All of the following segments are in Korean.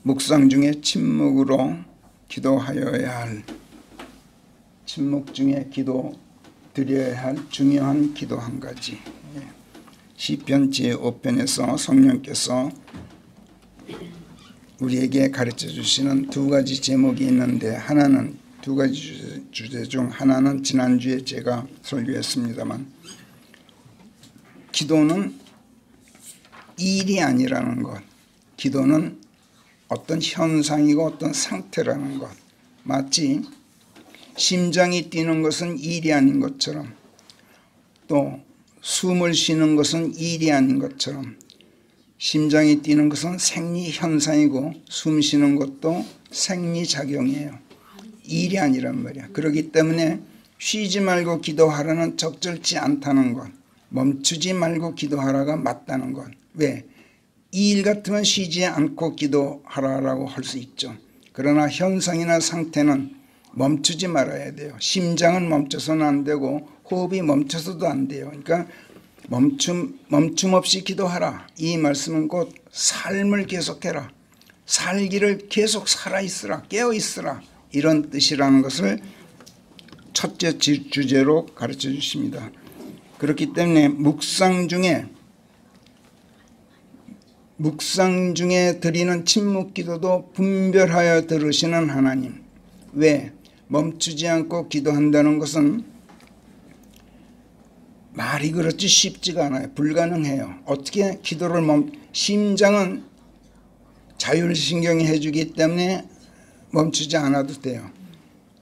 묵상 중에 침묵으로 기도하여야 할, 침묵 중에 기도 드려야 할 중요한 기도 한 가지. 시편 제5편에서 성령께서 우리에게 가르쳐 주시는 두 가지 제목이 있는데, 하나는 두 가지 주제 중 하나는 지난주에 제가 설교했습니다만, 기도는 일이 아니라는 것, 기도는 어떤 현상이고 어떤 상태라는 것, 마치 심장이 뛰는 것은 일이 아닌 것처럼, 또 숨을 쉬는 것은 일이 아닌 것처럼, 심장이 뛰는 것은 생리 현상이고 숨 쉬는 것도 생리작용이에요. 일이 아니란 말이야. 그렇기 때문에 쉬지 말고 기도하라는 적절치 않다는 것, 멈추지 말고 기도하라가 맞다는 것. 왜? 이 일 같으면 쉬지 않고 기도하라라고 할 수 있죠. 그러나 현상이나 상태는 멈추지 말아야 돼요. 심장은 멈춰서는 안 되고 호흡이 멈춰서도 안 돼요. 그러니까 멈춤 없이 기도하라. 이 말씀은 곧 삶을 계속해라. 살기를 계속 살아있으라. 깨어있으라. 이런 뜻이라는 것을 첫째 주제로 가르쳐 주십니다. 그렇기 때문에 묵상 중에 드리는 침묵 기도도 분별하여 들으시는 하나님. 왜? 멈추지 않고 기도한다는 것은 말이 그렇지 쉽지가 않아요. 불가능해요. 어떻게 기도를 심장은 자율신경이 해주기 때문에 멈추지 않아도 돼요.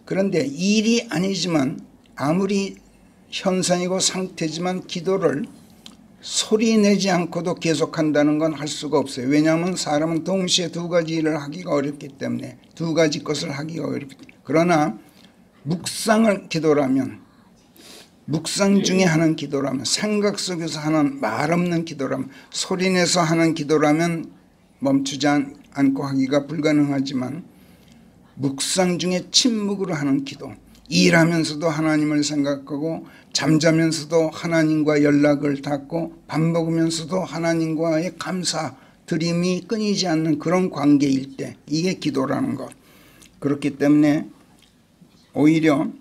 그런데 일이 아니지만, 아무리 현상이고 상태지만 기도를 소리 내지 않고도 계속한다는 건 할 수가 없어요. 왜냐하면 사람은 동시에 두 가지 일을 하기가 어렵기 때문에, 두 가지 것을 하기가 어렵기 때문에. 그러나 묵상을 기도라면, 묵상 중에 하는 기도라면, 생각 속에서 하는 말 없는 기도라면, 소리내서 하는 기도라면 멈추지 않고 하기가 불가능하지만, 묵상 중에 침묵으로 하는 기도, 일하면서도 하나님을 생각하고 잠자면서도 하나님과 연락을 닫고 밥 먹으면서도 하나님과의 감사 드림이 끊이지 않는 그런 관계일 때, 이게 기도라는 것. 그렇기 때문에 오히려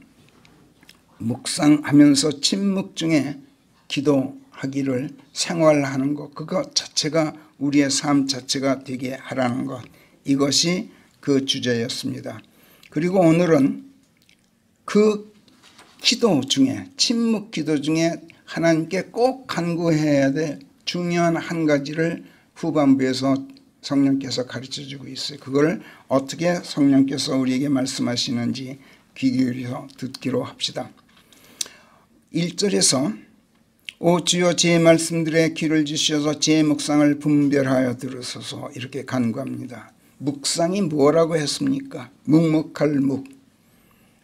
묵상하면서 침묵 중에 기도하기를 생활하는 것, 그것 자체가 우리의 삶 자체가 되게 하라는 것, 이것이 그 주제였습니다. 그리고 오늘은 그 기도 중에, 침묵 기도 중에 하나님께 꼭 간구해야 될 중요한 한 가지를 후반부에서 성령께서 가르쳐주고 있어요. 그걸 어떻게 성령께서 우리에게 말씀하시는지 귀 기울여서 듣기로 합시다. 1절에서 오 주여 제 말씀들에 귀를 주셔서 제 묵상을 분별하여 들으소서, 이렇게 간구합니다. 묵상이 뭐라고 했습니까? 묵묵할 묵,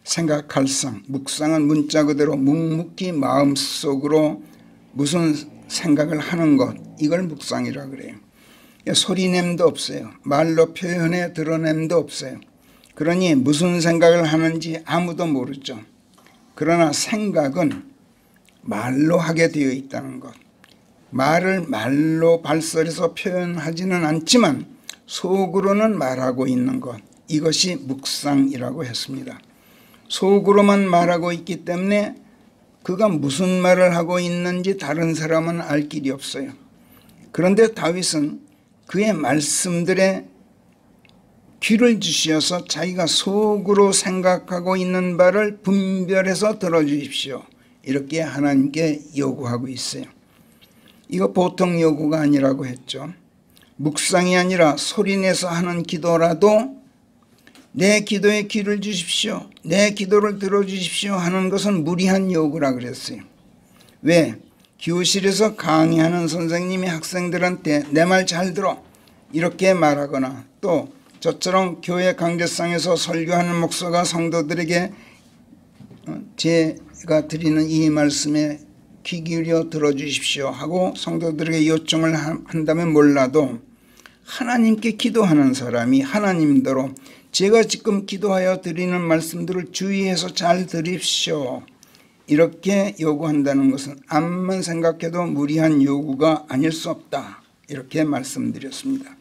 생각할 상. 묵상은 문자 그대로 묵묵히 마음속으로 무슨 생각을 하는 것, 이걸 묵상이라 그래요. 소리냄도 없어요. 말로 표현해 드러냄도 없어요. 그러니 무슨 생각을 하는지 아무도 모르죠. 그러나 생각은 말로 하게 되어 있다는 것. 말을 말로 발설해서 표현하지는 않지만 속으로는 말하고 있는 것, 이것이 묵상이라고 했습니다. 속으로만 말하고 있기 때문에 그가 무슨 말을 하고 있는지 다른 사람은 알 길이 없어요. 그런데 다윗은 그의 말씀들에 귀를 주시어서 자기가 속으로 생각하고 있는 바를 분별해서 들어주십시오, 이렇게 하나님께 요구하고 있어요. 이거 보통 요구가 아니라고 했죠. 묵상이 아니라 소리내서 하는 기도라도 내 기도에 귀를 주십시오, 내 기도를 들어주십시오 하는 것은 무리한 요구라 그랬어요. 왜? 교실에서 강의하는 선생님이 학생들한테 내 말 잘 들어, 이렇게 말하거나, 또 저처럼 교회 강제상에서 설교하는 목사가 성도들에게 제가 드리는 이 말씀에 귀 기울여 들어주십시오 하고 성도들에게 요청을 한다면 몰라도, 하나님께 기도하는 사람이 하나님대로 제가 지금 기도하여 드리는 말씀들을 주의해서 잘 들으십시오, 이렇게 요구한다는 것은 암만 생각해도 무리한 요구가 아닐 수 없다, 이렇게 말씀드렸습니다.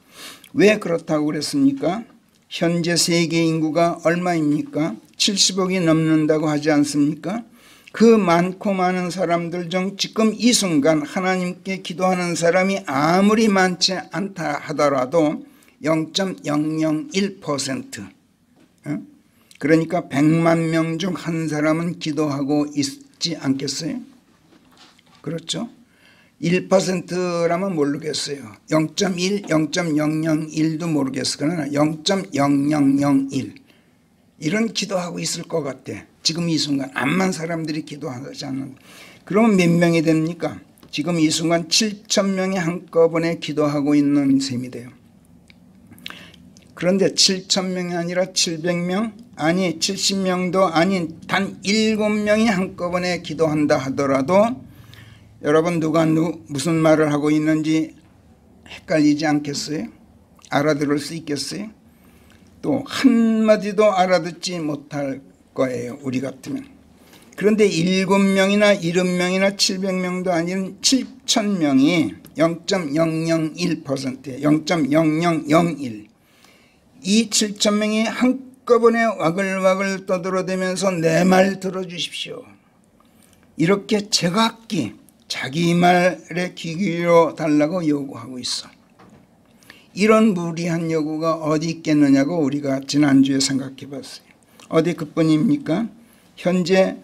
왜 그렇다고 그랬습니까? 현재 세계 인구가 얼마입니까? 70억이 넘는다고 하지 않습니까? 그 많고 많은 사람들 중 지금 이 순간 하나님께 기도하는 사람이 아무리 많지 않다 하더라도 0.001%, 그러니까 100만 명 중 한 사람은 기도하고 있지 않겠어요? 그렇죠? 1%라면 모르겠어요. 0.1, 0.001도 모르겠어요. 그러나 0.0001 이런 기도하고 있을 것 같아. 지금 이 순간 암만 사람들이 기도하지 않는. 그러면 몇 명이 됩니까? 지금 이 순간 7,000명이 한꺼번에 기도하고 있는 셈이 돼요. 그런데 7,000명이 아니라 700명? 아니 70명도 아닌 단 7명이 한꺼번에 기도한다 하더라도 여러분 누가 무슨 말을 하고 있는지 헷갈리지 않겠어요? 알아들을 수 있겠어요? 또 한마디도 알아듣지 못할 거예요. 우리 같으면. 그런데 7명이나 70명이나 700명도 아닌 7,000명이 0.001%예요. 0.0001. 이 7,000명이 한꺼번에 와글와글 떠들어대면서 내 말 들어주십시오. 이렇게 제각기 자기 말에 귀 기울여 달라고 요구하고 있어. 이런 무리한 요구가 어디 있겠느냐고 우리가 지난주에 생각해 봤어요. 어디 그뿐입니까? 현재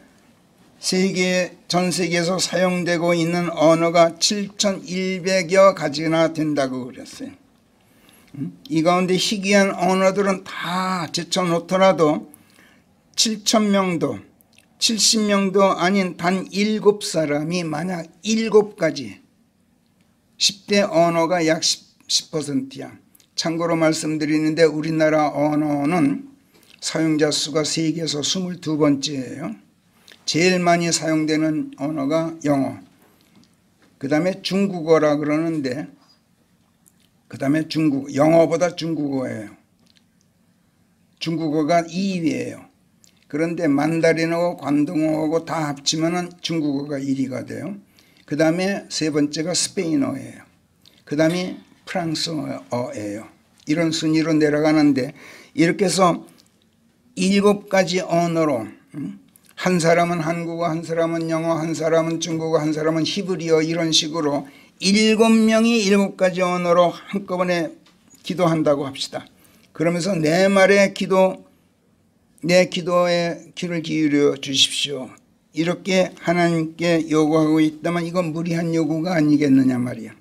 전 세계에서 사용되고 있는 언어가 7,100여 가지나 된다고 그랬어요. 이 가운데 희귀한 언어들은 다 제쳐놓더라도 7,000명도 70명도 아닌 단 7사람이 만약 7가지 10대 언어가 약 10%야. 참고로 말씀드리는데 우리나라 언어는 사용자 수가 세계에서 22번째예요. 제일 많이 사용되는 언어가 영어, 그 다음에 중국어라 그러는데 그 다음에 영어보다 중국어예요. 중국어가 2위예요. 그런데 만다린어하고 관동어하고 다 합치면 중국어가 1위가 돼요. 그 다음에 세 번째가 스페인어예요. 그 다음에 프랑스어예요. 이런 순위로 내려가는데 이렇게 해서 7가지 언어로 한 사람은 한국어, 한 사람은 영어, 한 사람은 중국어, 한 사람은 히브리어 이런 식으로 7명이 7가지 언어로 한꺼번에 기도한다고 합시다. 그러면서 내 말에 내 기도에 귀를 기울여 주십시오. 이렇게 하나님께 요구하고 있다면 이건 무리한 요구가 아니겠느냐 말이야.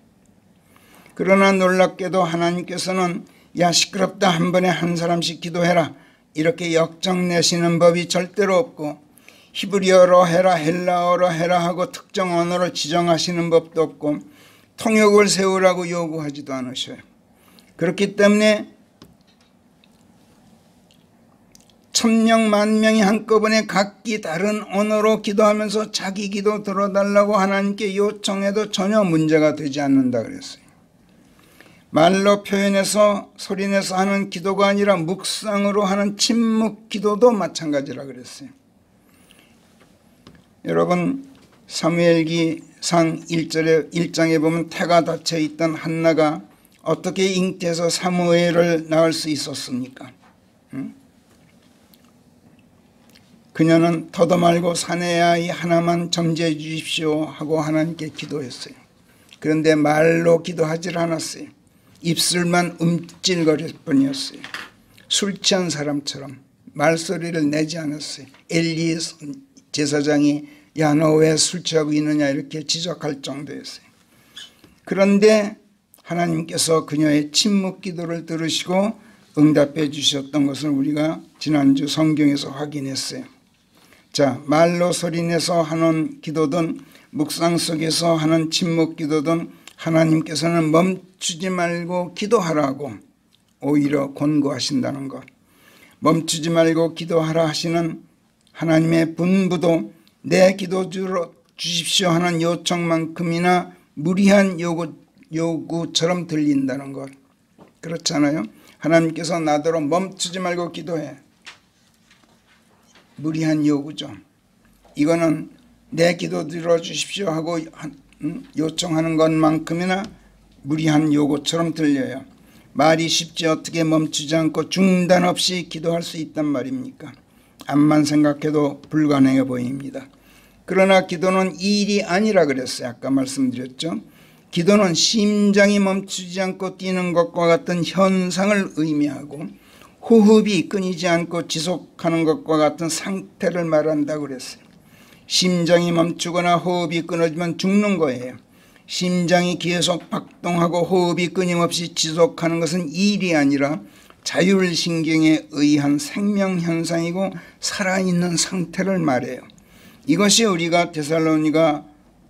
그러나 놀랍게도 하나님께서는 야 시끄럽다 한 번에 한 사람씩 기도해라 이렇게 역정내시는 법이 절대로 없고 히브리어로 해라 헬라어로 해라 하고 특정 언어를 지정하시는 법도 없고 통역을 세우라고 요구하지도 않으셔요. 그렇기 때문에 1,000명, 10,000명이 한꺼번에 각기 다른 언어로 기도하면서 자기 기도 들어달라고 하나님께 요청해도 전혀 문제가 되지 않는다 그랬어요. 말로 표현해서 소리내서 하는 기도가 아니라 묵상으로 하는 침묵 기도도 마찬가지라 그랬어요. 여러분 사무엘기상 1장에 보면 태가 닫혀 있던 한나가 어떻게 잉태해서 사무엘을 낳을 수 있었습니까? 그녀는 더도 말고 사내 아이 하나만 점지해 주십시오 하고 하나님께 기도했어요. 그런데 말로 기도하지 않았어요. 입술만 움찔거릴 뿐이었어요. 술 취한 사람처럼 말소리를 내지 않았어요. 엘리 제사장이 야 너 왜 술 취하고 있느냐 이렇게 지적할 정도였어요. 그런데 하나님께서 그녀의 침묵 기도를 들으시고 응답해 주셨던 것을 우리가 지난주 성경에서 확인했어요. 자, 말로 소리내서 하는 기도든 묵상 속에서 하는 침묵 기도든 하나님께서는 멈추지 말고 기도하라고 오히려 권고하신다는 것. 멈추지 말고 기도하라 하시는 하나님의 분부도 내 기도 주십시오 하는 요청만큼이나 무리한 요구처럼 들린다는 것. 그렇잖아요. 하나님께서 나더러 멈추지 말고 기도해. 무리한 요구죠. 이거는 내 기도 들어주십시오 하고 요청하는 것만큼이나 무리한 요구처럼 들려요. 말이 쉽지 어떻게 멈추지 않고 중단 없이 기도할 수 있단 말입니까? 암만 생각해도 불가능해 보입니다. 그러나 기도는 일이 아니라 그랬어요. 아까 말씀드렸죠. 기도는 심장이 멈추지 않고 뛰는 것과 같은 현상을 의미하고 호흡이 끊이지 않고 지속하는 것과 같은 상태를 말한다고 그랬어요. 심장이 멈추거나 호흡이 끊어지면 죽는 거예요. 심장이 계속 박동하고 호흡이 끊임없이 지속하는 것은 일이 아니라 자율신경에 의한 생명현상이고 살아있는 상태를 말해요. 이것이 우리가 데살로니가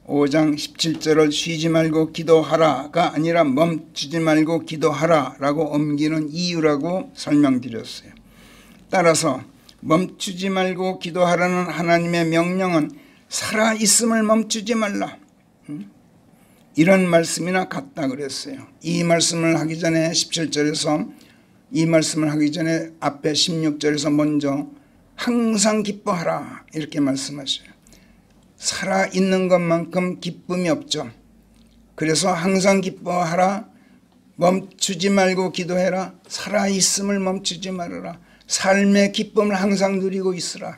5장 17절을 쉬지 말고 기도하라가 아니라 멈추지 말고 기도하라라고 옮기는 이유라고 설명드렸어요. 따라서 멈추지 말고 기도하라는 하나님의 명령은 살아있음을 멈추지 말라, 이런 말씀이나 같다 그랬어요. 이 말씀을 하기 전에 17절에서 이 말씀을 하기 전에 앞에 16절에서 먼저 항상 기뻐하라 이렇게 말씀하셔요. 살아있는 것만큼 기쁨이 없죠. 그래서 항상 기뻐하라, 멈추지 말고 기도해라, 살아있음을 멈추지 말아라, 삶의 기쁨을 항상 누리고 있으라,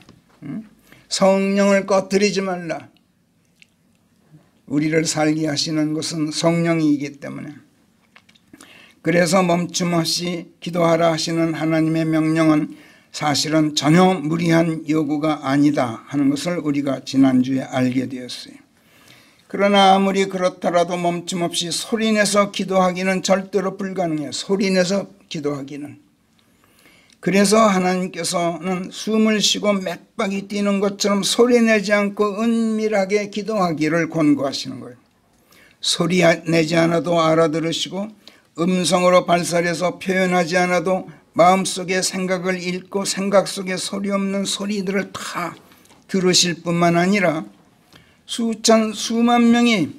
성령을 꺼뜨리지 말라. 우리를 살게 하시는 것은 성령이기 때문에, 그래서 멈춤 없이 기도하라 하시는 하나님의 명령은 사실은 전혀 무리한 요구가 아니다 하는 것을 우리가 지난주에 알게 되었어요. 그러나 아무리 그렇더라도 멈춤 없이 소리내서 기도하기는 절대로 불가능해요. 소리내서 기도하기는. 그래서 하나님께서는 숨을 쉬고 맥박이 뛰는 것처럼 소리내지 않고 은밀하게 기도하기를 권고하시는 거예요. 소리 내지 않아도 알아들으시고 음성으로 발설해서 표현하지 않아도 마음속의 생각을 읽고 생각 속에 소리 없는 소리들을 다 들으실 뿐만 아니라 수천 수만 명이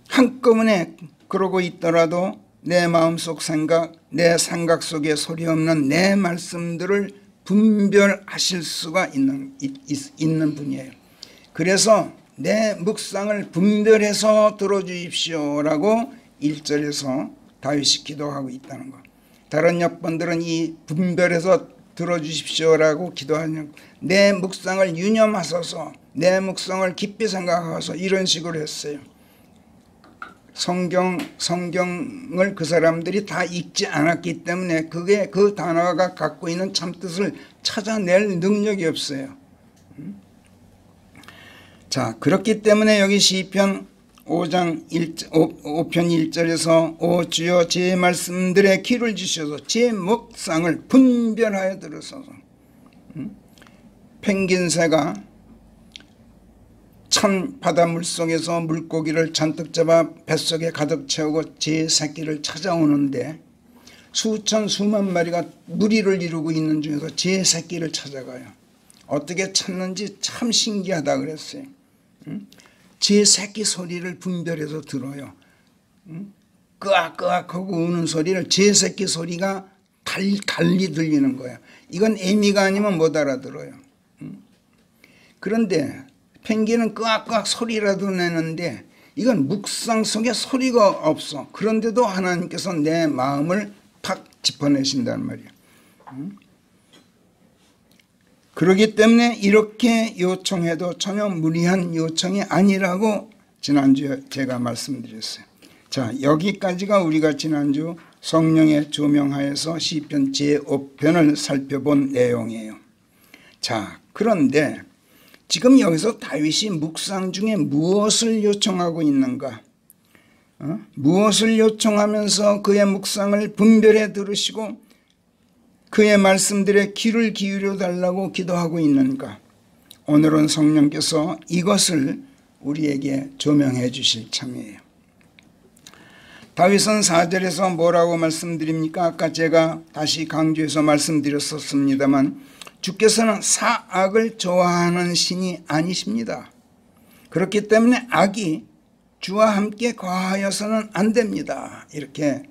한꺼번에 그러고 있더라도 내 마음속 생각, 내 생각 속에 소리 없는 내 말씀들을 분별하실 수가 있는 분이에요. 그래서 내 묵상을 분별해서 들어주십시오라고 1절에서 다윗이 기도하고 있다는 것. 다른 역본들은 이 분별해서 들어주십시오라고 기도하는, 내 묵상을 유념하소서, 내 묵상을 깊이 생각하소서, 이런 식으로 했어요. 성경을 그 사람들이 다 읽지 않았기 때문에 그게 그 단어가 갖고 있는 참뜻을 찾아낼 능력이 없어요. 자, 그렇기 때문에 여기 시편 5편 1절에서 오 주여 제 말씀들에 귀를 주셔서 제 묵상을 분별하여 들으소서. 펭귄새가 찬 바닷물 속에서 물고기를 잔뜩 잡아 뱃속에 가득 채우고 제 새끼를 찾아오는데 수천 수만 마리가 무리를 이루고 있는 중에서 제 새끼를 찾아가요. 어떻게 찾는지 참 신기하다 그랬어요. 제 새끼 소리를 분별해서 들어요. 끄악끄악하고 우는 소리를 제 새끼 소리가 달리 들리는 거예요. 이건 애미가 아니면 못 알아들어요. 그런데 펭귄은 끄악끄악 소리라도 내는데 이건 묵상 속에 소리가 없어. 그런데도 하나님께서 내 마음을 팍 짚어내신단 말이에요. 그렇기 때문에 이렇게 요청해도 전혀 무리한 요청이 아니라고 지난주에 제가 말씀드렸어요. 자, 여기까지가 우리가 지난주 성령의 조명하에서 시편 제5편을 살펴본 내용이에요. 자, 그런데 지금 여기서 다윗이 묵상 중에 무엇을 요청하고 있는가? 무엇을 요청하면서 그의 묵상을 분별해 들으시고 그의 말씀들에 귀를 기울여 달라고 기도하고 있는가? 오늘은 성령께서 이것을 우리에게 조명해 주실 참이에요. 다윗은 4절에서 뭐라고 말씀드립니까? 아까 제가 다시 강조해서 말씀드렸었습니다만 주께서는 사악을 좋아하는 신이 아니십니다. 그렇기 때문에 악이 주와 함께 거하여서는 안 됩니다. 이렇게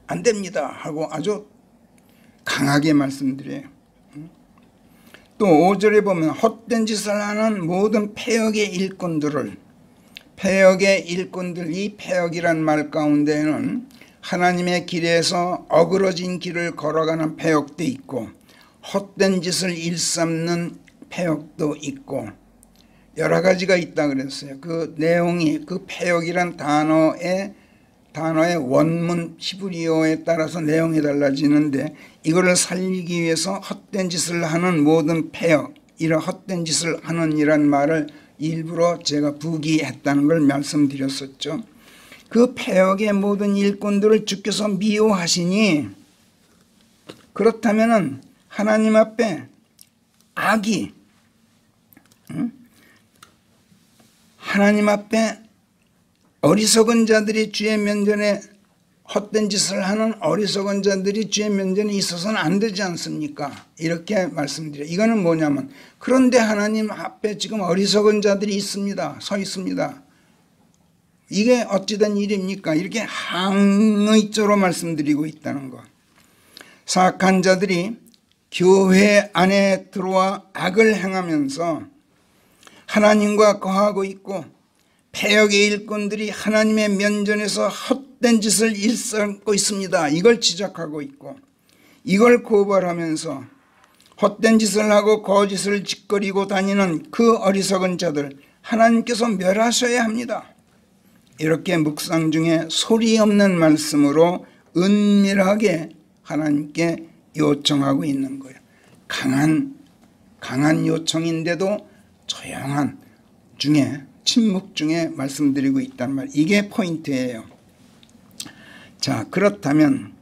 안 됩니다 하고 아주 강하게 말씀드려요. 또 5절에 보면 헛된 짓을 하는 모든 패역의 일꾼들, 이 패역이란 말 가운데에는 하나님의 길에서 어그러진 길을 걸어가는 패역도 있고 헛된 짓을 일삼는 패역도 있고 여러 가지가 있다 그랬어요. 그 내용이 그 패역이란 단어의 원문 히브리어에 따라서 내용이 달라지는데 이거를 살리기 위해서 헛된 짓을 하는 모든 패역, 이런 헛된 짓을 하는 이란 말을 일부러 제가 부기했다는 걸 말씀드렸었죠. 그 패역의 모든 일꾼들을 주께서 미워하시니 그렇다면은 하나님 앞에 악이 하나님 앞에 어리석은 자들이 주의 면전에 헛된 짓을 하는 어리석은 자들이 주의 면전에 있어서는 안 되지 않습니까? 이렇게 말씀드려요. 이거는 뭐냐면 그런데 하나님 앞에 지금 어리석은 자들이 있습니다. 서 있습니다. 이게 어찌된 일입니까? 이렇게 항의조로 말씀드리고 있다는 것. 사악한 자들이 교회 안에 들어와 악을 행하면서 하나님과 거하고 있고 패역의 일꾼들이 하나님의 면전에서 헛된 짓을 일삼고 있습니다. 이걸 지적하고 있고 이걸 고발하면서 헛된 짓을 하고 거짓을 짓거리고 다니는 그 어리석은 자들 하나님께서 멸하셔야 합니다. 이렇게 묵상 중에 소리 없는 말씀으로 은밀하게 하나님께 요청하고 있는 거예요. 강한 요청인데도 조용한 중에 침묵 중에 말씀드리고 있단 말이에요. 이게 포인트예요. 자, 그렇다면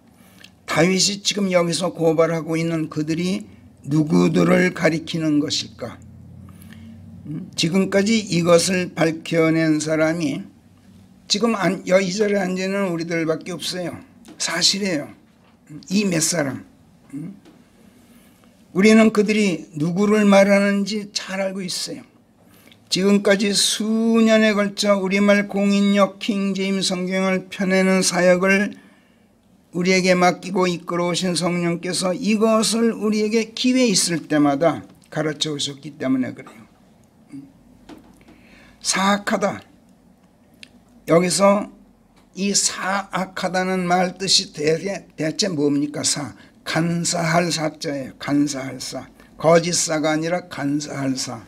다윗이 지금 여기서 고발하고 있는 그들이 누구들을 가리키는 것일까? 지금까지 이것을 밝혀낸 사람이 지금 이 자리에 앉아있는 우리들밖에 없어요. 사실이에요. 이 몇 사람. 우리는 그들이 누구를 말하는지 잘 알고 있어요. 지금까지 수년에 걸쳐 우리말 공인역 킹제임스 성경을 펴내는 사역을 우리에게 맡기고 이끌어오신 성령께서 이것을 우리에게 기회 있을 때마다 가르쳐 오셨기 때문에 그래요. 사악하다. 여기서 이 사악하다는 말 뜻이 대체 뭡니까? 간사할 사자예요. 간사할 사. 거짓사가 아니라 간사할 사.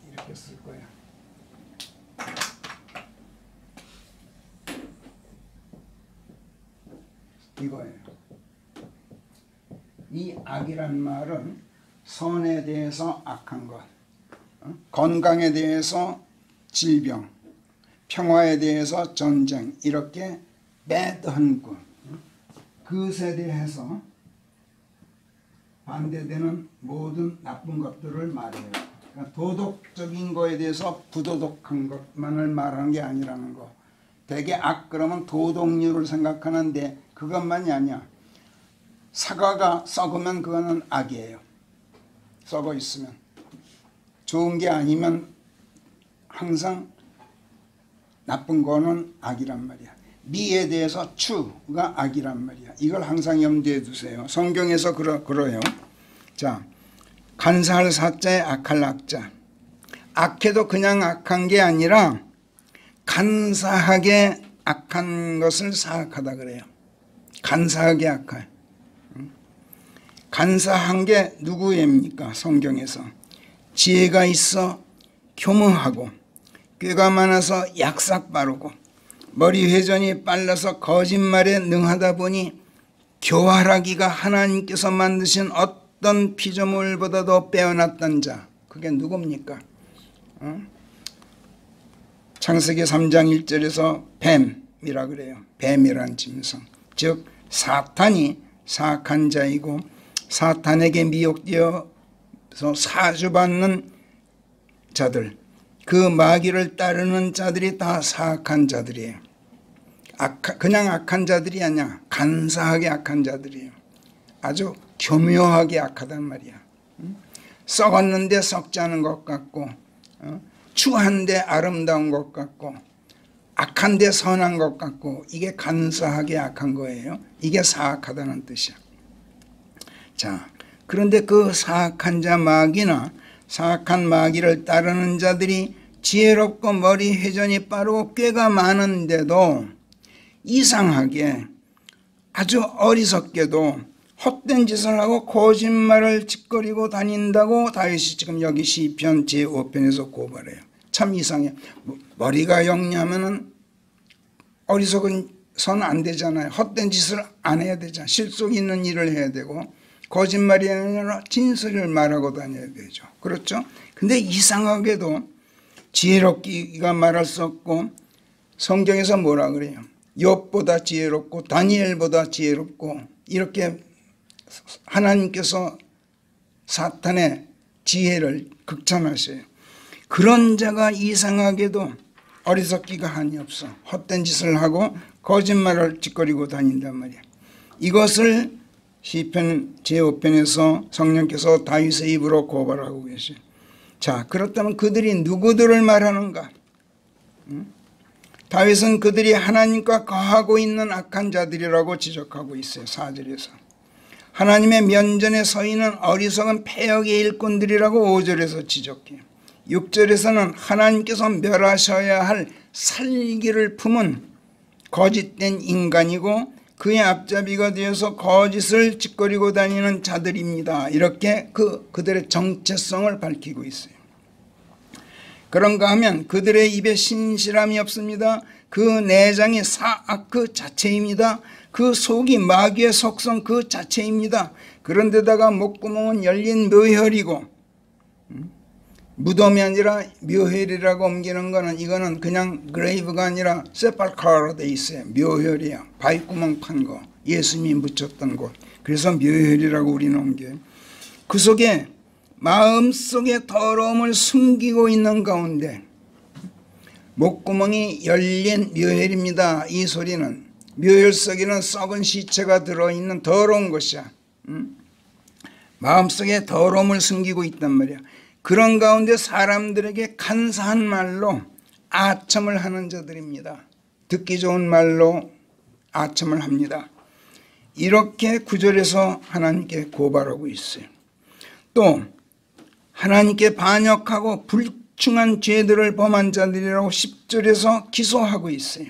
이렇게 쓸 거야. 이거예요. 이 악이란 말은 선에 대해서 악한 것, 건강에 대해서 질병, 평화에 대해서 전쟁, 이렇게 배드한 것, 그것에 대해서 반대되는 모든 나쁜 것들을 말해요. 그러니까 도덕적인 거에 대해서 부도덕한 것만을 말하는 게 아니라는 거. 되게 악 그러면 도덕률을 생각하는데 그것만이 아니야. 사과가 썩으면 그거는 악이에요. 썩어 있으면. 좋은 게 아니면 항상 나쁜 거는 악이란 말이야. 미에 대해서 추가 악이란 말이야. 이걸 항상 염두에 두세요. 성경에서 그래요. 자, 간사할 사자에 악할 악자. 악해도 그냥 악한 게 아니라 간사하게 악한 것을 사악하다 그래요. 간사하게 악할. 간사한 게 누구입니까? 성경에서. 지혜가 있어 교묘하고 꾀가 많아서 약삭 빠르고 머리 회전이 빨라서 거짓말에 능하다 보니 교활하기가 하나님께서 만드신 어떤 피조물보다도 빼어났던 자. 그게 누굽니까? 창세기 3장 1절에서 뱀이라 그래요. 뱀이란 짐승. 즉 사탄이 사악한 자이고 사탄에게 미혹되어서 사주받는 자들, 그 마귀를 따르는 자들이 다 사악한 자들이에요. 그냥 악한 자들이 아니야. 간사하게 악한 자들이에요. 아주 교묘하게 악하단 말이야. 썩었는데 썩지 않은 것 같고, 추한데 아름다운 것 같고, 악한데 선한 것 같고, 이게 간사하게 악한 거예요. 이게 사악하다는 뜻이야. 자, 그런데 그 사악한 자 마귀나 사악한 마귀를 따르는 자들이 지혜롭고 머리 회전이 빠르고 꾀가 많은데도 이상하게 아주 어리석게도 헛된 짓을 하고 거짓말을 짓거리고 다닌다고 다윗이 지금 여기 시편 제5편에서 고발해요. 참 이상해요. 머리가 영리하면은 어리석은 선 안 되잖아요. 헛된 짓을 안 해야 되잖아요. 실속 있는 일을 해야 되고 거짓말이 아니라 진실을 말하고 다녀야 되죠. 그렇죠? 근데 이상하게도 지혜롭기가 말할 수 없고 성경에서 뭐라 그래요? 욥보다 지혜롭고 다니엘보다 지혜롭고 이렇게 하나님께서 사탄의 지혜를 극찬하셔요. 그런 자가 이상하게도 어리석기가 한이 없어. 헛된 짓을 하고 거짓말을 짓거리고 다닌단 말이야. 이것을 시편 제5편에서 성령께서 다윗의 입으로 고발하고 계셔요. 자, 그렇다면 그들이 누구들을 말하는가? 다윗은 그들이 하나님과 거하고 있는 악한 자들이라고 지적하고 있어요. 4절에서. 하나님의 면전에 서 있는 어리석은 패역의 일꾼들이라고 5절에서 지적해요. 6절에서는 하나님께서 멸하셔야 할 살기를 품은 거짓된 인간이고 그의 앞잡이가 되어서 거짓을 짓거리고 다니는 자들입니다. 이렇게 그들의 정체성을 밝히고 있어요. 그런가 하면 그들의 입에 신실함이 없습니다. 그 내장이 사악 그 자체입니다. 그 속이 마귀의 속성 그 자체입니다. 그런데다가 목구멍은 열린 묘혈이고 무덤이 아니라 묘혈이라고 옮기는 거는 이거는 그냥 그레이브가 아니라 세팔카로 돼 있어요. 묘혈이야. 바위구멍 판 거. 예수님이 묻혔던 곳. 그래서 묘혈이라고 우리는 옮겨요. 그 속에 마음속에 더러움을 숨기고 있는 가운데 목구멍이 열린 묘혈입니다. 이 소리는 묘혈 속에는 썩은 시체가 들어있는 더러운 것이야. 마음속에 더러움을 숨기고 있단 말이야. 그런 가운데 사람들에게 간사한 말로 아첨을 하는 자들입니다. 듣기 좋은 말로 아첨을 합니다. 이렇게 9절에서 하나님께 고발하고 있어요. 또 하나님께 반역하고 불충한 죄들을 범한 자들이라고 10절에서 기소하고 있어요.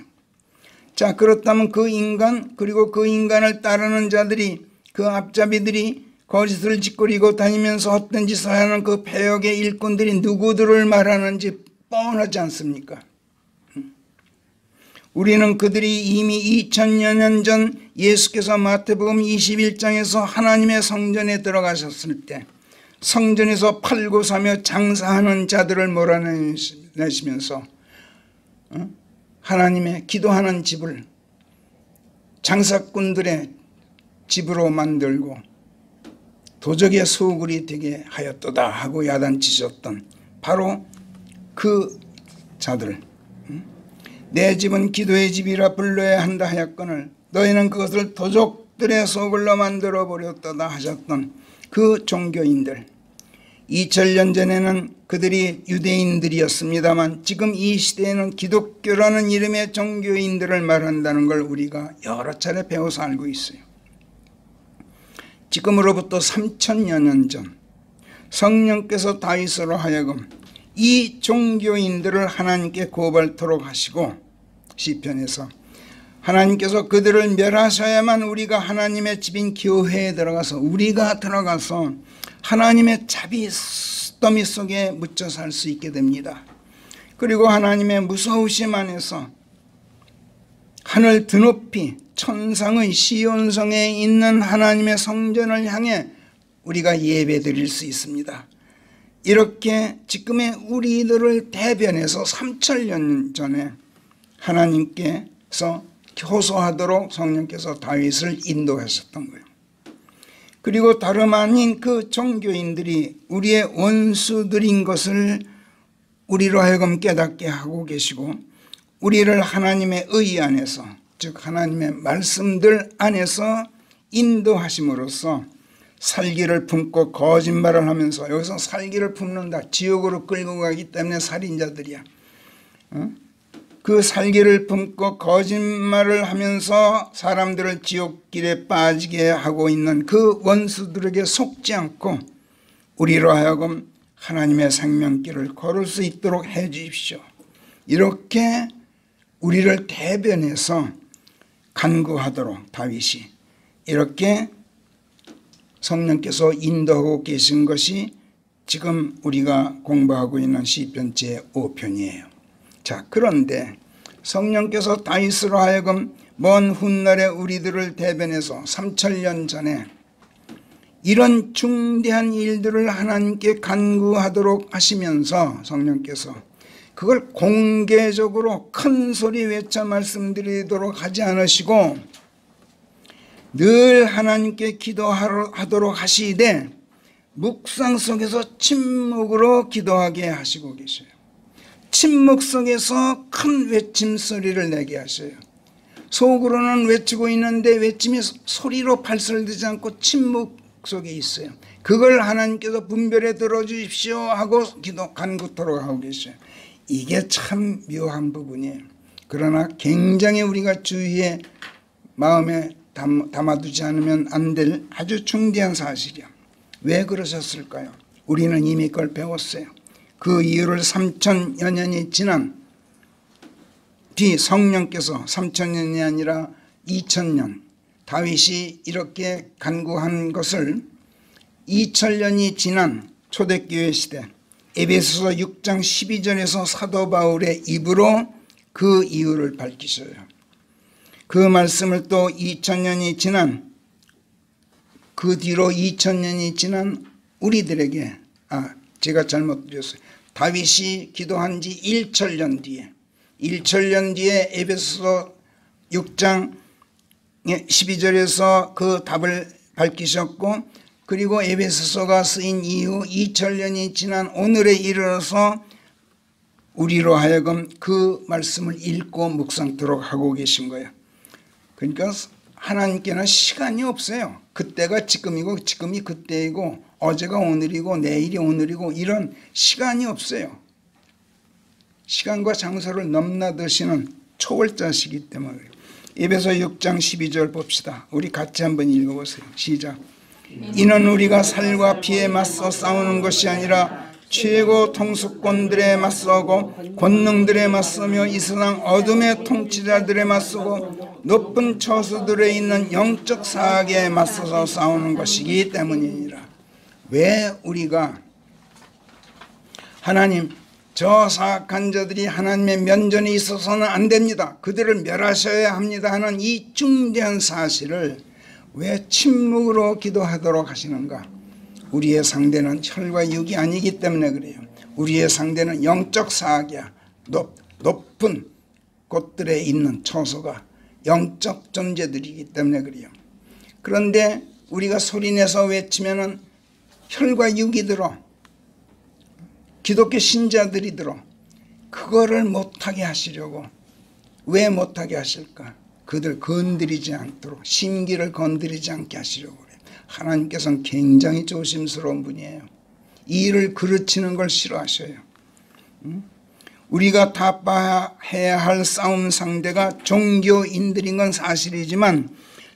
자, 그렇다면 그 인간 그리고 그 인간을 따르는 자들이 그 앞잡이들이 거짓을 짓거리고 다니면서 헛된 짓을 하는 그 패역의 일꾼들이 누구들을 말하는지 뻔하지 않습니까? 우리는 그들이 이미 2000여 년 전 예수께서 마태복음 21장에서 하나님의 성전에 들어가셨을 때 성전에서 팔고 사며 장사하는 자들을 몰아내시면서 하나님의 기도하는 집을 장사꾼들의 집으로 만들고 도적의 소굴이 되게 하였도다 하고 야단치셨던 바로 그 자들. 내 집은 기도의 집이라 불러야 한다 하였거늘 너희는 그것을 도적들의 소굴로 만들어 버렸도다 하셨던 그 종교인들. 2000년 전에는 그들이 유대인들이었습니다만 지금 이 시대에는 기독교라는 이름의 종교인들을 말한다는 걸 우리가 여러 차례 배워서 알고 있어요. 지금으로부터 3000여 년 전 성령께서 다윗으로 하여금 이 종교인들을 하나님께 고발토록 하시고 시편에서 하나님께서 그들을 멸하셔야만 우리가 하나님의 집인 교회에 들어가서 우리가 들어가서 하나님의 자비더미 속에 묻혀 살 수 있게 됩니다. 그리고 하나님의 무서우심 안에서 하늘 드높이 천상의 시온성에 있는 하나님의 성전을 향해 우리가 예배드릴 수 있습니다. 이렇게 지금의 우리들을 대변해서 3000년 전에 하나님께서 호소하도록 성령께서 다윗을 인도하셨던 거예요. 그리고 다름 아닌 그 종교인들이 우리의 원수들인 것을 우리로 하여금 깨닫게 하고 계시고 우리를 하나님의 의 안에서 즉 하나님의 말씀들 안에서 인도하심으로써 살기를 품고 거짓말을 하면서 여기서 살기를 품는다. 지옥으로 끌고 가기 때문에 살인자들이야. 그 살기를 품고 거짓말을 하면서 사람들을 지옥길에 빠지게 하고 있는 그 원수들에게 속지 않고 우리로 하여금 하나님의 생명길을 걸을 수 있도록 해 주십시오. 이렇게 우리를 대변해서 간구하도록 다윗이 이렇게 성령께서 인도하고 계신 것이 지금 우리가 공부하고 있는 시편 제5편이에요. 자, 그런데 성령께서 다윗으로 하여금 먼 훗날에 우리들을 대변해서 3000년 전에 이런 중대한 일들을 하나님께 간구하도록 하시면서 성령께서 그걸 공개적으로 큰 소리 외쳐 말씀드리도록 하지 않으시고 늘 하나님께 기도하도록 하시되 묵상 속에서 침묵으로 기도하게 하시고 계셔요. 침묵 속에서 큰 외침 소리를 내게 하셔요. 속으로는 외치고 있는데 외침이 소리로 발설되지 않고 침묵 속에 있어요. 그걸 하나님께서 분별해 들어주십시오 하고 간구토록 하고 계셔요. 이게 참 묘한 부분이에요. 그러나 굉장히 우리가 주위에 마음에 담아두지 않으면 안 될 아주 중대한 사실이야. 왜 그러셨을까요? 우리는 이미 그걸 배웠어요. 그 이유를 3000여 년이 지난 뒤 성령께서 3000년이 아니라 2000년 다윗이 이렇게 간구한 것을 2000년이 지난 초대교회 시대 에베소서 6장 12절에서 사도 바울의 입으로 그 이유를 밝히셔요. 그 말씀을 또 2000년이 지난 그 뒤로 2000년이 지난 우리들에게 제가 잘못 드렸어요. 다윗이 기도한 지 1000년 뒤에 에베소서 6장 12절에서 그 답을 밝히셨고 그리고 에베소서가 쓰인 이후 2000년이 지난 오늘에 이르러서 우리로 하여금 그 말씀을 읽고 묵상토록 하고 계신 거예요. 그러니까 하나님께는 시간이 없어요. 그때가 지금이고 지금이 그때이고 어제가 오늘이고 내일이 오늘이고 이런 시간이 없어요. 시간과 장소를 넘나드시는 초월자시기 때문에 그래요. 에베소 6장 12절 봅시다. 우리 같이 한번 읽어보세요. 시작. 이는 우리가 살과 피에 맞서 싸우는 것이 아니라 최고 통수권들에 맞서고 권능들에 맞서며 이 세상 어둠의 통치자들에 맞서고 높은 처소들에 있는 영적 사악에 맞서서 싸우는 것이기 때문이니라. 왜 우리가 하나님 저 사악한 자들이 하나님의 면전에 있어서는 안 됩니다. 그들을 멸하셔야 합니다 하는 이 중대한 사실을 왜 침묵으로 기도하도록 하시는가? 우리의 상대는 혈과 육이 아니기 때문에 그래요. 우리의 상대는 영적 사악이야. 높은 곳들에 있는 처소가 영적 존재들이기 때문에 그래요. 그런데 우리가 소리내서 외치면은 혈과 육이 들어 기독교 신자들이 들어 그거를 못하게 하시려고. 왜 못하게 하실까? 그들 건드리지 않도록 심기를 건드리지 않게 하시려고 그래요. 하나님께서는 굉장히 조심스러운 분이에요. 이 일을 그르치는 걸 싫어하셔요. 우리가 타파해야 할 싸움 상대가 종교인들인 건 사실이지만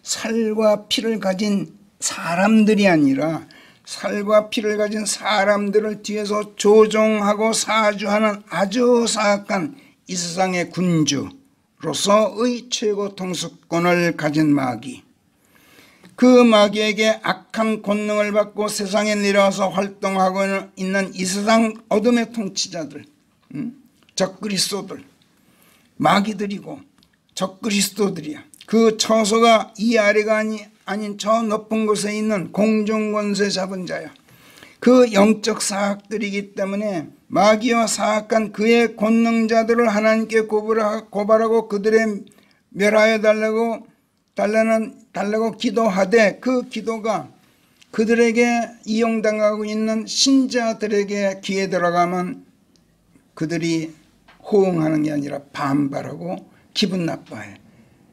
살과 피를 가진 사람들이 아니라 살과 피를 가진 사람들을 뒤에서 조종하고 사주하는 아주 사악한 이 세상의 군주로서의 최고 통수권을 가진 마귀, 그 마귀에게 악한 권능을 받고 세상에 내려와서 활동하고 있는 이 세상 어둠의 통치자들, 적그리스도들, 마귀들이고 적그리스도들이야. 그 처소가 이 아래가 아닌 저 높은 곳에 있는 공중권세 잡은 자야. 그 영적 사악들이기 때문에 마귀와 사악한 그의 권능자들을 하나님께 고발하고 그들의 멸하여 달라고 기도하되 그 기도가 그들에게 이용당하고 있는 신자들에게 귀에 들어가면 그들이 호응하는 게 아니라 반발하고 기분 나빠해.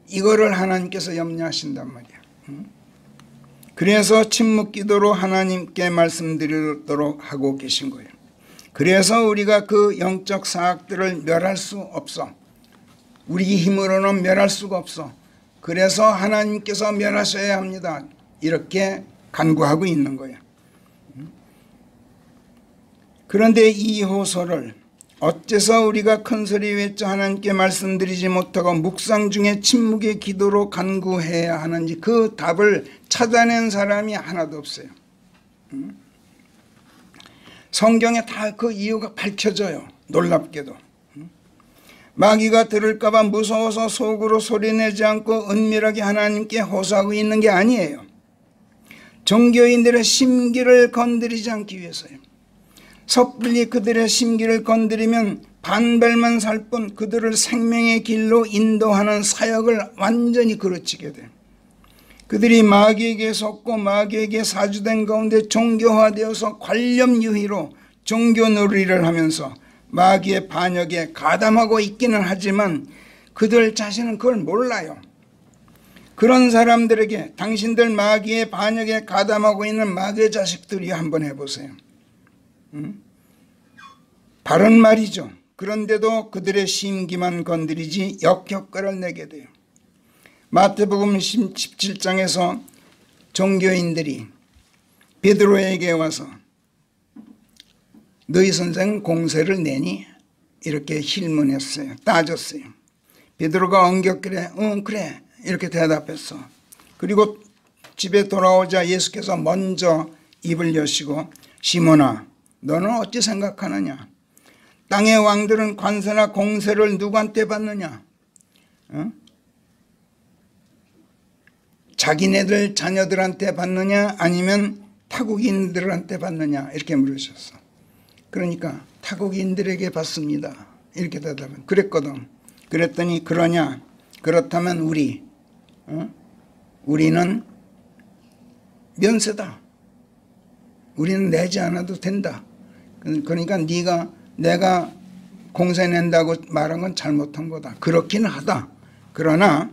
이거를 하나님께서 염려하신단 말이야. 그래서 침묵 기도로 하나님께 말씀드리도록 하고 계신 거예요. 그래서 우리가 그 영적 사악들을 멸할 수 없어. 우리 힘으로는 멸할 수가 없어. 그래서 하나님께서 멸하셔야 합니다. 이렇게 간구하고 있는 거예요. 그런데 이 호소를 어째서 우리가 큰소리 외쳐 하나님께 말씀드리지 못하고 묵상 중에 침묵의 기도로 간구해야 하는지 그 답을 찾아낸 사람이 하나도 없어요. 성경에 다 그 이유가 밝혀져요. 놀랍게도. 마귀가 들을까봐 무서워서 속으로 소리내지 않고 은밀하게 하나님께 호소하고 있는 게 아니에요. 종교인들의 심기를 건드리지 않기 위해서요. 섣불리 그들의 심기를 건드리면 반발만 살 뿐 그들을 생명의 길로 인도하는 사역을 완전히 그르치게 돼요. 그들이 마귀에게 속고 마귀에게 사주된 가운데 종교화되어서 관념 유희로 종교놀이를 하면서 마귀의 반역에 가담하고 있기는 하지만 그들 자신은 그걸 몰라요. 그런 사람들에게 당신들 마귀의 반역에 가담하고 있는 마귀의 자식들이 한번 해보세요. 바른 말이죠. 그런데도 그들의 심기만 건드리지 역효과를 내게 돼요. 마태복음 17장에서 종교인들이 베드로에게 와서 너희 선생 공세를 내니? 이렇게 힐문했어요. 따졌어요. 베드로가 엉겹길래 그래 이렇게 대답했어. 그리고 집에 돌아오자 예수께서 먼저 입을 여시고 시몬아 너는 어찌 생각하느냐? 땅의 왕들은 관세나 공세를 누구한테 받느냐? 자기네들 자녀들한테 받느냐 아니면 타국인들한테 받느냐 이렇게 물으셨어. 그러니까 타국인들에게 받습니다. 이렇게 대답은 그랬거든. 그랬더니 그러냐? 그렇다면 우리는 면세다. 우리는 내지 않아도 된다. 그러니까 내가 공세 낸다고 말한 건 잘못한 거다. 그렇기는 하다. 그러나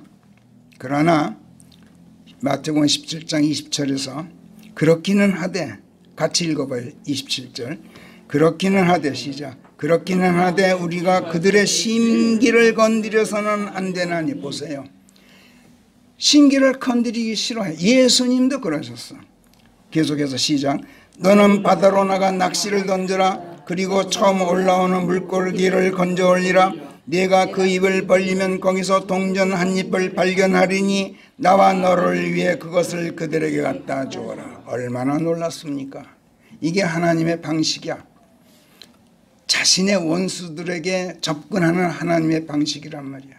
마태복음 17장 20절에서 그렇기는 하되 같이 읽어봐요. 27절 그렇기는 하되 시작 그렇기는 하되 우리가 그들의 심기를 건드려서는 안 되나니. 보세요. 심기를 건드리기 싫어해. 예수님도 그러셨어. 계속해서 시작 너는 바다로 나가 낚시를 던져라. 그리고 처음 올라오는 물고기를 건져 올리라. 네가 그 입을 벌리면 거기서 동전 한 입을 발견하리니 나와 너를 위해 그것을 그들에게 갖다 주어라. 얼마나 놀랐습니까? 이게 하나님의 방식이야. 자신의 원수들에게 접근하는 하나님의 방식이란 말이야.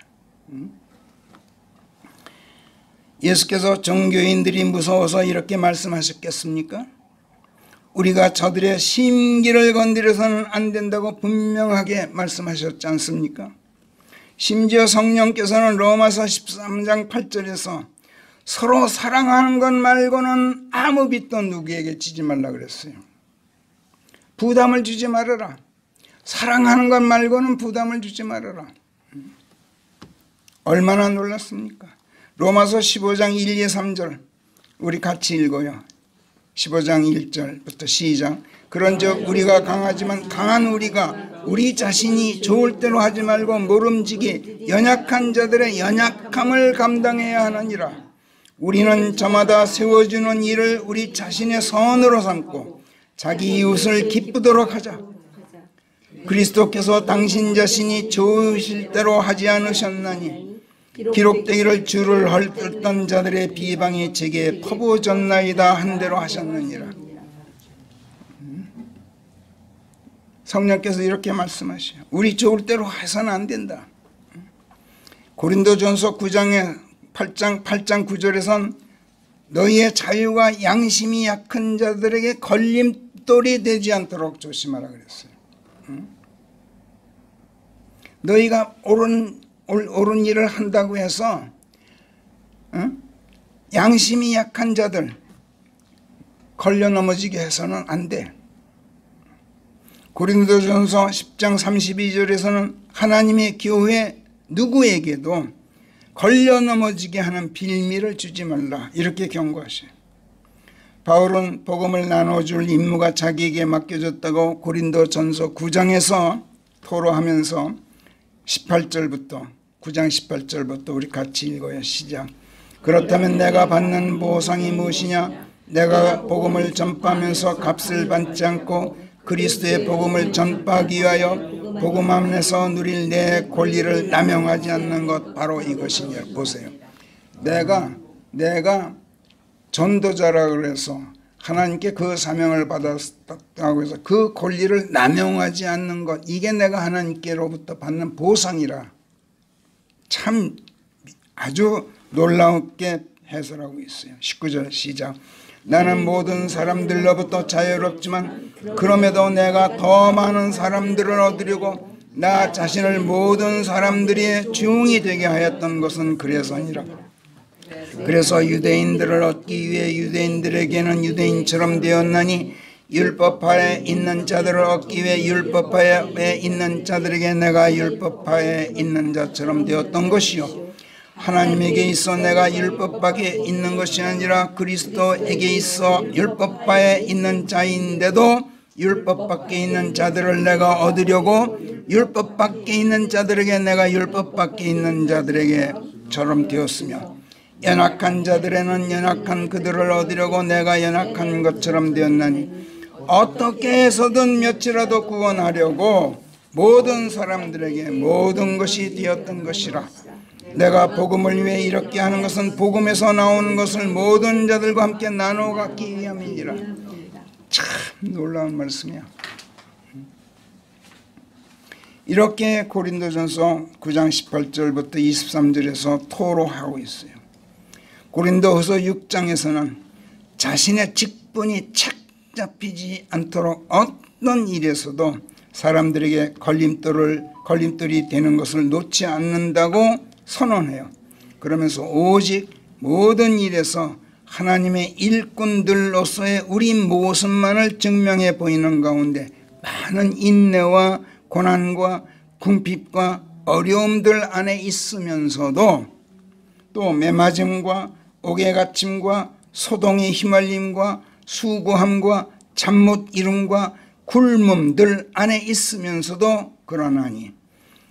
예수께서 종교인들이 무서워서 이렇게 말씀하셨겠습니까? 우리가 저들의 심기를 건드려서는 안 된다고 분명하게 말씀하셨지 않습니까? 심지어 성령께서는 로마서 13장 8절에서 서로 사랑하는 것 말고는 아무 빚도 누구에게 지지 말라 그랬어요. 부담을 주지 말아라. 사랑하는 것 말고는 부담을 주지 말아라. 얼마나 놀랐습니까? 로마서 15장 1, 2, 3절 우리 같이 읽어요. 15장 1절부터 시작 그런즉 우리가 강하지만 강한 우리가 우리 자신이 좋을 대로 하지 말고 모름지기 연약한 자들의 연약함을 감당해야 하느니라. 우리는 저마다 세워주는 일을 우리 자신의 선으로 삼고 자기 이웃을 기쁘도록 하자. 그리스도께서 당신 자신이 좋으실 대로 하지 않으셨나니 기록되기를 주를 헐뜯던 자들의 비방이 제게 퍼부어졌나이다 한 대로 하셨느니라. 성령께서 이렇게 말씀하셔요. 우리 좋을 대로 해서는 안 된다. 고린도전서 9장에 8장 9절에선 너희의 자유가 양심이 약한 자들에게 걸림돌이 되지 않도록 조심하라 그랬어요. 너희가 옳은 일을 한다고 해서 양심이 약한 자들 걸려 넘어지게 해서는 안 돼. 고린도전서 10장 32절에서는 하나님의 교회 누구에게도 걸려 넘어지게 하는 빌미를 주지 말라 이렇게 경고하셔요. 바울은 복음을 나눠줄 임무가 자기에게 맡겨졌다고 고린도전서 9장에서 토로하면서 18절부터 9장 18절부터 우리 같이 읽어요. 시작. 그렇다면 내가 받는 보상이 무엇이냐? 내가 복음을 전파하면서 값을 받지 않고 그리스도의 복음을 전파하기 위하여 복음 안에서 누릴 내 권리를 남용하지 않는 것, 바로 이것이니. 보세요. 내가 전도자라 그래서 하나님께 그 사명을 받았다고 해서 그 권리를 남용하지 않는 것, 이게 내가 하나님께로부터 받는 보상이라. 참 아주 놀랍게 해설하고 있어요. 19절 시작. 나는 모든 사람들로부터 자유롭지만 그럼에도 내가 더 많은 사람들을 얻으려고 나 자신을 모든 사람들의 종이 되게 하였던 것은 그래서니라. 그래서 유대인들을 얻기 위해 유대인들에게는 유대인처럼 되었나니 율법하에 있는 자들을 얻기 위해 율법하에 있는 자들에게 내가 율법하에 있는 자처럼 되었던 것이요, 하나님에게 있어 내가 율법 밖에 있는 것이 아니라 그리스도에게 있어 율법하에 있는 자인데도 율법 밖에 있는 자들을 내가 얻으려고 율법 밖에 있는 자들에게 내가 율법 밖에 있는 자들에게처럼 되었으며 연약한 자들에는 연약한 그들을 얻으려고 내가 연약한 것처럼 되었나니 어떻게 해서든 몇이라도 구원하려고 모든 사람들에게 모든 것이 되었던 것이라. 내가 복음을 위해 이렇게 하는 것은 복음에서 나오는 것을 모든 자들과 함께 나누어 갖기 위함이니라. 참 놀라운 말씀이야. 이렇게 고린도전서 9장 18절부터 23절에서 토로하고 있어요. 고린도후서 6장에서는 자신의 직분이 착 잡히지 않도록 어떤 일에서도 사람들에게 걸림돌이 되는 것을 놓지 않는다고 선언해요. 그러면서 오직 모든 일에서 하나님의 일꾼들로서의 우리 모습만을 증명해 보이는 가운데 많은 인내와 고난과 궁핍과 어려움들 안에 있으면서도 또 매맞음과 옥에 갇힘과 소동의 휘말림과 수고함과 잠 못 이룸과 굶음들 안에 있으면서도 그러나니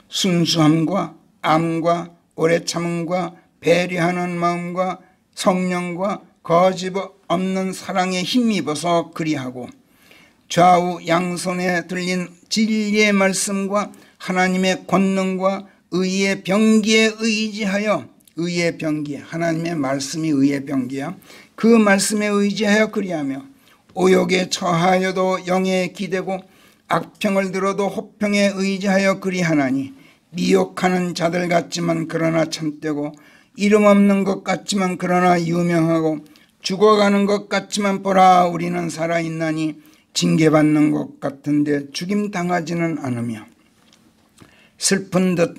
순수함과 암과 오래 참음과 배려하는 마음과 성령과 거짓 없는 사랑에 힘입어서 그리하고 좌우 양손에 들린 진리의 말씀과 하나님의 권능과 의의 병기에 의지하여, 의의 병기, 하나님의 말씀이 의의 병기야. 그 말씀에 의지하여 그리하며 오욕에 처하여도 영에 기대고 악평을 들어도 호평에 의지하여 그리하나니 미혹하는 자들 같지만 그러나 참되고 이름 없는 것 같지만 그러나 유명하고 죽어가는 것 같지만 보라 우리는 살아있나니 징계받는 것 같은데 죽임당하지는 않으며 슬픈 듯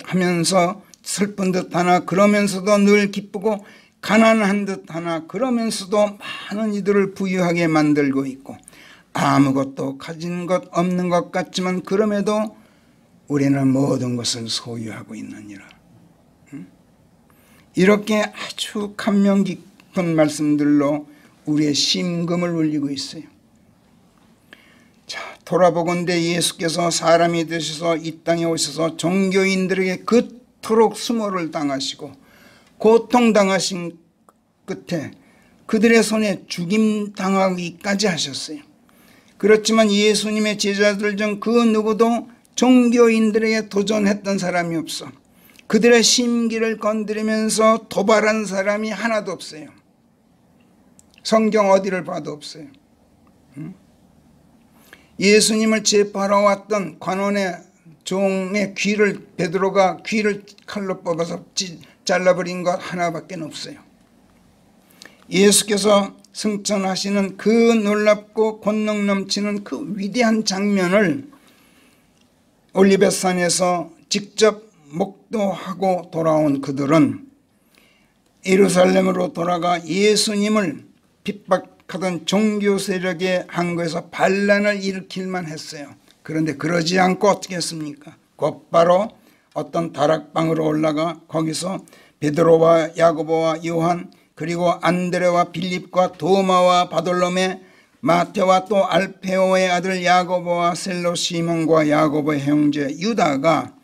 하나 그러면서도 늘 기쁘고 가난한 듯 하나 그러면서도 많은 이들을 부유하게 만들고 있고 아무것도 가진 것 없는 것 같지만 그럼에도 우리는 모든 것을 소유하고 있느니라. 이렇게 아주 감명 깊은 말씀들로 우리의 심금을 울리고 있어요. 자, 돌아보건대 예수께서 사람이 되셔서 이 땅에 오셔서 종교인들에게 그토록 수모를 당하시고 고통당하신 끝에 그들의 손에 죽임당하기까지 하셨어요. 그렇지만 예수님의 제자들 중 그 누구도 종교인들에게 도전했던 사람이 없어. 그들의 심기를 건드리면서 도발한 사람이 하나도 없어요. 성경 어디를 봐도 없어요. 예수님을 재판하러 왔던 관원의 종의 귀를 베드로가 귀를 칼로 뽑아서 잘라버린 것 하나밖에 없어요. 예수께서 승천하시는 그 놀랍고 권능 넘치는 그 위대한 장면을 올리벳산에서 직접 목도하고 돌아온 그들은 예루살렘으로 돌아가 예수님을 핍박하던 종교 세력의 항거에서 반란을 일으킬만 했어요. 그런데 그러지 않고 어떻게 했습니까? 곧바로 어떤 다락방으로 올라가 거기서 베드로와 야고보와 요한 그리고 안드레와 빌립과 도마와 바돌로메 마테와 또 알페오의 아들 야고보와 셀로 시몬과 야고보의 형제 유다가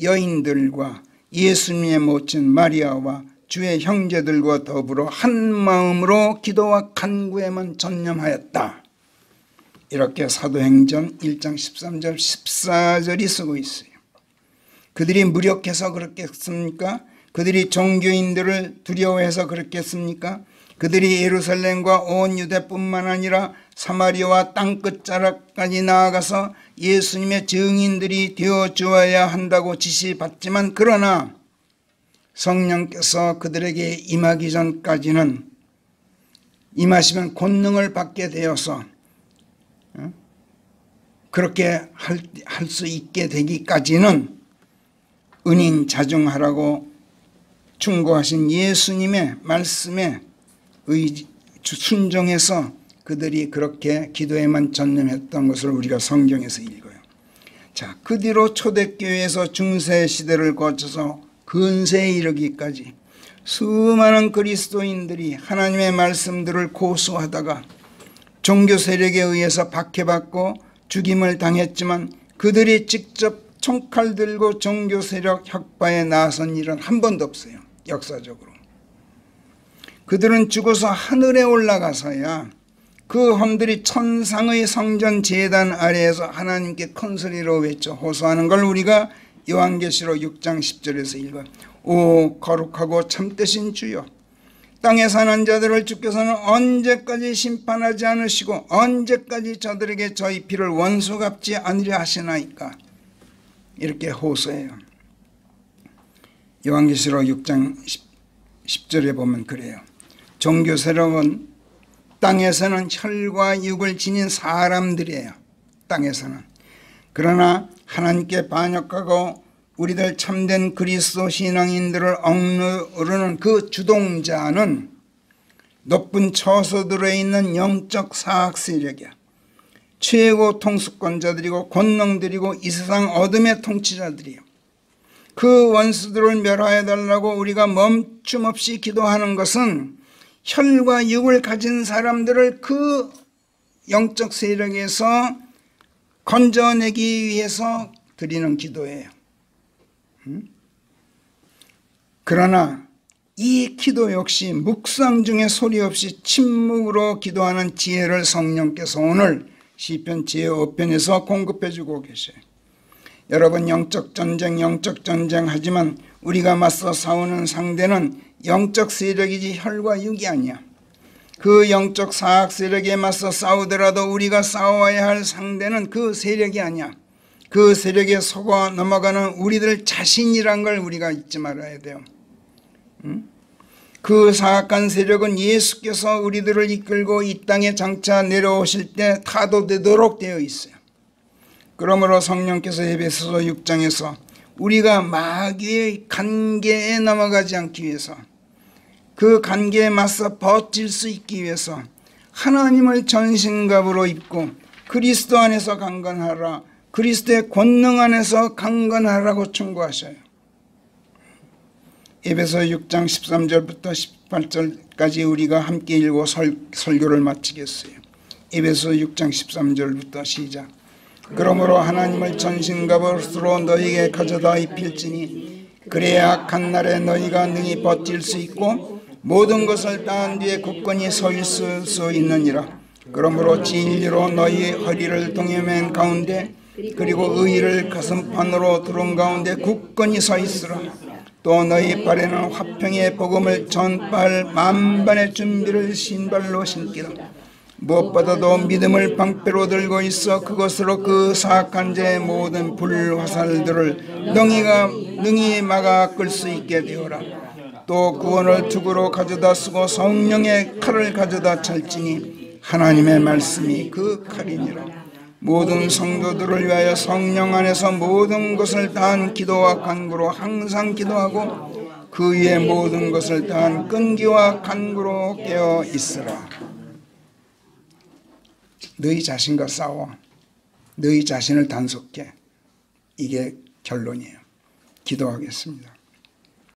여인들과 예수님의 모친 마리아와 주의 형제들과 더불어 한 마음으로 기도와 간구에만 전념하였다. 이렇게 사도행전 1장 13절 14절이 쓰고 있어요. 그들이 무력해서 그렇겠습니까? 그들이 종교인들을 두려워해서 그렇겠습니까? 그들이 예루살렘과 온 유대뿐만 아니라 사마리아와 땅끝자락까지 나아가서 예수님의 증인들이 되어주어야 한다고 지시받지만, 그러나 성령께서 그들에게 임하기 전까지는, 임하시면 권능을 받게 되어서 그렇게 할 수 있게 되기까지는 은인 자중하라고 충고하신 예수님의 말씀에 순종해서 그들이 그렇게 기도에만 전념했던 것을 우리가 성경에서 읽어요. 자, 그 뒤로 초대교회에서 중세 시대를 거쳐서 근세에 이르기까지 수많은 그리스도인들이 하나님의 말씀들을 고수하다가 종교 세력에 의해서 박해받고 죽임을 당했지만, 그들이 직접 총칼 들고 종교 세력 혁파에 나선 일은 한 번도 없어요. 역사적으로. 그들은 죽어서 하늘에 올라가서야 그 hom들이 천상의 성전 제단 아래에서 하나님께 큰 소리로 외쳐 호소하는 걸 우리가 요한계시록 6장 10절에서 읽어요. 오 거룩하고 참되신 주여, 땅에 사는 자들을 주께서는 언제까지 심판하지 않으시고 언제까지 저들에게 저희 피를 원수 갚지 않으려 하시나이까. 이렇게 호소해요. 요한계시록 6장 10절에 보면 그래요. 종교 세력은 땅에서는 혈과 육을 지닌 사람들이에요. 땅에서는. 그러나 하나님께 반역하고 우리들 참된 그리스도 신앙인들을 억누르는 그 주동자는 높은 처소들에 있는 영적 사학 세력이야. 최고 통수권자들이고 권능들이고 이 세상 어둠의 통치자들이에요. 그 원수들을 멸하여달라고 우리가 멈춤없이 기도하는 것은 혈과 육을 가진 사람들을 그 영적 세력에서 건져내기 위해서 드리는 기도예요. 그러나 이 기도 역시 묵상 중에 소리 없이 침묵으로 기도하는 지혜를 성령께서 오늘 시편 제5편에서 공급해 주고 계셔요. 여러분, 영적 전쟁 하지만 우리가 맞서 싸우는 상대는 영적 세력이지 혈과 육이 아니야. 그 영적 사악 세력에 맞서 싸우더라도 우리가 싸워야 할 상대는 그 세력이 아니야. 그 세력에 속아 넘어가는 우리들 자신이란 걸 우리가 잊지 말아야 돼요. 그 사악한 세력은 예수께서 우리들을 이끌고 이 땅에 장차 내려오실 때 타도되도록 되어 있어요. 그러므로 성령께서 에베소서 6장에서 우리가 마귀의 간계에 넘어가지 않기 위해서, 그 간계에 맞서 버틸 수 있기 위해서 하나님을 전신갑으로 입고 그리스도 안에서 강건하라, 그리스도의 권능 안에서 강건하라고 충고하셔요. 에베소 6장 13절부터 18절까지 우리가 함께 읽고 설교를 마치겠어요. 에베소 6장 13절부터 시작. 그러므로 하나님을 전신갑옷으로 너희에게 가져다 입힐지니 그래야 악한 날에 너희가 능히 버틸 수 있고 모든 것을 따은 뒤에 굳건히 서 있을 수 있느니라. 그러므로 진리로 너희 허리를 동여맨 가운데 그리고 의의를 가슴판으로 두른 가운데 굳건히 서 있으라. 또 너희 발에는 화평의 복음을 전발 만반의 준비를 신발로 신기라. 무엇보다도 믿음을 방패로 들고 있어 그것으로 그 사악한 자의 모든 불화살들을 능히 막아 끌 수 있게 되어라. 또 구원을 투구로 가져다 쓰고 성령의 칼을 가져다 찰지니 하나님의 말씀이 그 칼이니라. 모든 성도들을 위하여 성령 안에서 모든 것을 다한 기도와 간구로 항상 기도하고 그 위에 모든 것을 다한 끈기와 간구로 깨어 있으라. 너희 자신과 싸워. 너희 자신을 단속해. 이게 결론이에요. 기도하겠습니다.